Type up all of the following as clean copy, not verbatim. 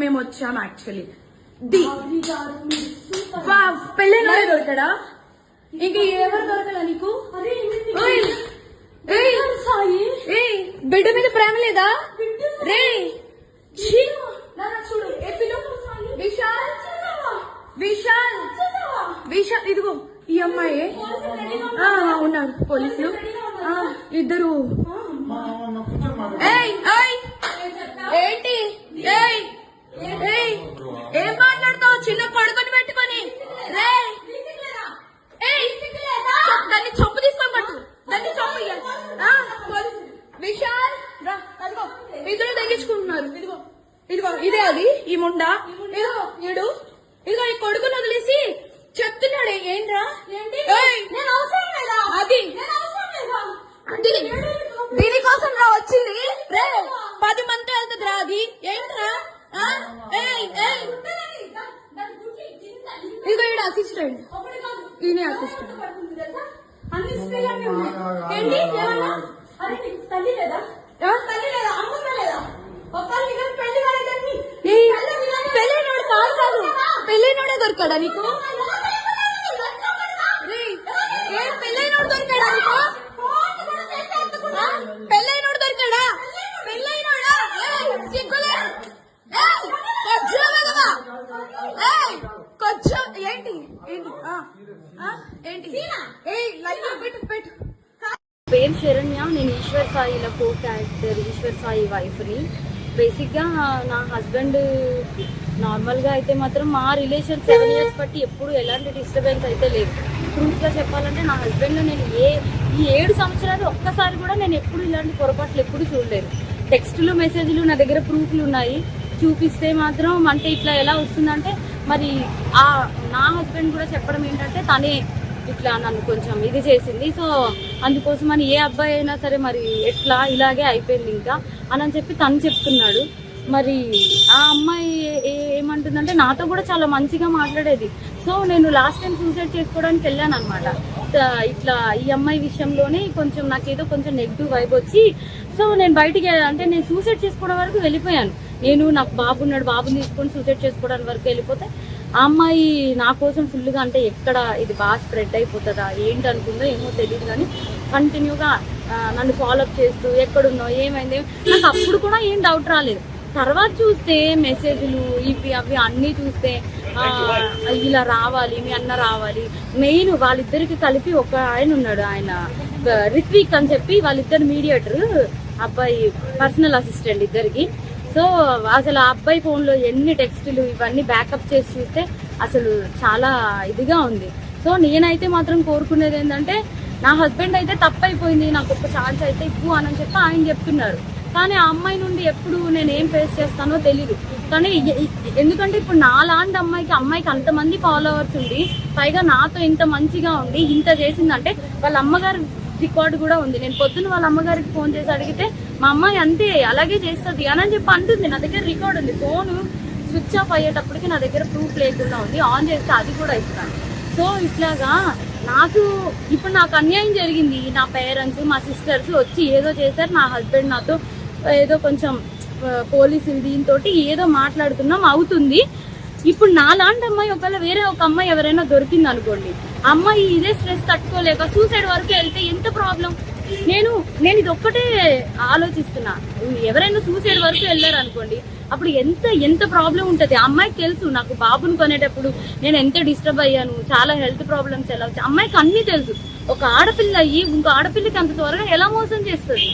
మేము వచ్చాం యాక్చువల్లీ. పెళ్ళైన దొరకడా? ఇంక ఎవరు దొరకడా నీకు? బిడ్డ మీద ప్రేమ లేదా రే? చూడు విశాల్ విశాల్ విశాల్ ఇదిగో ఈ అమ్మాయి ఉన్నారు పోలీసులు ఇద్దరు. ఏంటి ఏం మాట్లాడతావు? చిన్న కొడుకుని పెట్టుకొని దాన్ని చొప్పు తీసుకొని పట్టు, దాన్ని చొప్పు. విశాల్ అదిగో ఇద్దరు తగ్గించుకుంటున్నారు. ఇదిగో ఇదిగో ఇదే అది ఈ ముండా. ఇదిగో ఇదిగో ఈ కొడుకుని వదిలేసి చెప్తున్నాడు. ఏంట్రా అది దీనికోసం రా వచ్చింది. రే 10 మంది వెళ్తుంది రా. అది ఏంట్రా? ఇదిగో ఈడ అసిస్టెంట్, ఈయన అసిస్టెంట్. పెళ్ళైనోడు కాదు, పెళ్ళైనోడే దొరకడా నీకు? పెళ్ళైనోడు దొరకడా నీకు? పెళ్ళైనోడు దొరకడా? పెళ్ళైనోడా? సిగ్గులే కొంచెం ఏంటి ఏంటి పెట్టు. పేరు శరణ్య. నేను ఈశ్వర్ సాయిలో కో క్యారెక్టర్, ఈశ్వర్ సాయి వైఫ్ని. బేసిక్గా నా హస్బెండ్ నార్మల్గా అయితే మాత్రం మా రిలేషన్ 7 years బట్టి ఎప్పుడు ఎలాంటి డిస్టర్బెన్స్ అయితే లేదు. ట్రూత్గా చెప్పాలంటే నా హస్బెండ్ నేను ఈ 7 సంవత్సరాలు ఒక్కసారి కూడా నేను ఎప్పుడు ఇలాంటి పొరపాట్లు ఎప్పుడు చూడలేదు. టెక్స్టులు మెసేజ్లు నా దగ్గర ప్రూఫ్లు ఉన్నాయి. చూపిస్తే మాత్రం అంటే ఇట్లా ఎలా వస్తుందంటే మరి నా హస్బెండ్ కూడా చెప్పడం ఏంటంటే తనే ఇట్లా నన్ను కొంచెం ఇది చేసింది. సో అందుకోసమని ఏ అబ్బాయి అయినా సరే మరి ఎట్లా ఇలాగే అయిపోయింది ఇంకా అని చెప్పి తను చెప్తున్నాడు. మరి ఆ అమ్మాయి ఏమంటుందంటే నాతో కూడా చాలా మంచిగా మాట్లాడేది. సో నేను లాస్ట్ టైం సూసైడ్ చేసుకోవడానికి వెళ్ళాను అనమాట. ఇట్లా ఈ అమ్మాయి విషయంలోనే కొంచెం నాకేదో కొంచెం నెగిటివ్ వైబ్ వచ్చి సో నేను బయటికి అంటే నేను సూసైడ్ చేసుకోవడం వరకు వెళ్ళిపోయాను. నేను నాకు బాబు ఉన్నాడు, బాబుని తీసుకొని సూసైడ్ చేసుకోవడానికి వరకు వెళ్ళిపోతే ఆ అమ్మాయి నా కోసం ఫుల్గా అంటే ఎక్కడ ఇది బాగా స్ప్రెడ్ అయిపోతుందా ఏంటి అనుకుందో ఏమో తెలియదు కానీ కంటిన్యూగా నన్ను ఫాలోఅప్ చేస్తూ ఎక్కడున్నావు ఏమైంది నాకు అప్పుడు కూడా ఏం డౌట్ రాలేదు. తర్వాత చూస్తే మెసేజ్లు ఇవి అవి అన్నీ చూస్తే ఇలా రావాలి, మీ అన్న రావాలి. మెయిన్ వాళ్ళిద్దరికి కలిపి ఒక ఆయన ఉన్నాడు, ఆయన రిత్విక్ అని చెప్పి వాళ్ళిద్దరు మీడియేటర్, అబ్బాయి పర్సనల్ అసిస్టెంట్ ఇద్దరికి. సో అసలు ఆ అబ్బాయి ఫోన్లో ఎన్ని టెక్స్టులు ఇవన్నీ బ్యాకప్ చేసి చూస్తే అసలు చాలా ఇదిగా ఉంది. సో నేనైతే మాత్రం కోరుకునేది ఏంటంటే నా హస్బెండ్ అయితే తప్పైపోయింది, నాకు ఒక ఛాన్స్ అయితే ఇవ్వు అని చెప్పి ఆయన చెప్తున్నారు. కానీ ఆ అమ్మాయి నుండి ఎప్పుడు నేను ఏం ఫేస్ చేస్తానో తెలీదు. కానీ ఎందుకంటే ఇప్పుడు నాలాంటి అమ్మాయికి అంతమంది ఫాలోవర్స్ ఉండి పైగా నాతో ఇంత మంచిగా ఉండి ఇంత చేసిందంటే వాళ్ళ అమ్మగారు రికార్డు కూడా ఉంది. నేను పొద్దున్న వాళ్ళ అమ్మగారికి ఫోన్ చేసి అడిగితే మా అమ్మాయి అంతే అలాగే చేస్తుంది అని చెప్పి అంటుంది. నా దగ్గర రికార్డు ఉంది. ఫోన్ స్విచ్ ఆఫ్ అయ్యేటప్పటికి నా దగ్గర ప్రూఫ్ లేకుండా ఉంది. ఆన్ చేస్తే అది కూడా ఇస్తాను. సో ఇట్లాగా ఇప్పుడు నాకు అన్యాయం జరిగింది. నా పేరెంట్స్ మా సిస్టర్స్ వచ్చి ఏదో చేశారు. నా హస్బెండ్ నాతో ఏదో కొంచెం పోలీసు దీంతో ఏదో మాట్లాడుతున్నాం అవుతుంది. ఇప్పుడు నాలాంటి అమ్మాయి ఒకవేళ వేరే ఒక అమ్మాయి ఎవరైనా దొరికింది అనుకోండి, అమ్మాయి ఇదే స్ట్రెస్ తట్టుకోలేక సూసైడ్ వరకు వెళ్తే ఎంత ప్రాబ్లం. నేను ఇది ఒక్కటే ఆలోచిస్తున్నా. ఎవరైనా సూసైడ్ వరకు వెళ్ళారు అనుకోండి అప్పుడు ఎంత ప్రాబ్లం ఉంటుంది. అమ్మాయికి తెలుసు నాకు బాబుని కొనేటప్పుడు నేను ఎంత డిస్టర్బ్ అయ్యాను, చాలా హెల్త్ ప్రాబ్లమ్స్ ఎలా వచ్చాయి అమ్మాయికి అన్నీ తెలుసు. ఒక ఆడపిల్ల అయ్యి ఇంకో ఆడపిల్లకి అంత త్వరగా ఎలా మోసం చేస్తుంది.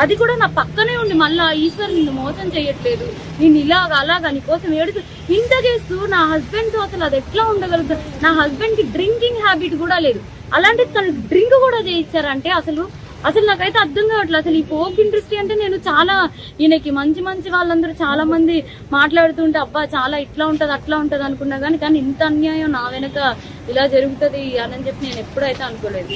అది కూడా నా పక్కనే ఉండి మళ్ళా ఈశ్వర్ నిన్ను మోసం చేయట్లేదు, నేను అలాగా నీకోసం ఏడుతూ ఇంత చేస్తూ నా హస్బెండ్ తో అసలు అది ఎట్లా ఉండగలుగుతుంది. నా హస్బెండ్ కి డ్రింకింగ్ హ్యాబిట్ కూడా లేదు, అలాంటి తను డ్రింక్ కూడా చేయించారంటే అసలు నాకైతే అర్థం కావట్లేదు. అసలు ఈ ఫోక్ ఇండస్ట్రీ అంటే నేను చాలా ఈయనకి మంచి వాళ్ళందరూ చాలా మంది మాట్లాడుతుంటే అబ్బా చాలా ఇట్లా ఉంటది అట్లా ఉంటది అనుకున్నా కానీ ఇంత అన్యాయం నా వెనక ఇలా జరుగుతుంది అని చెప్పి నేను ఎప్పుడైతే అనుకోలేదు.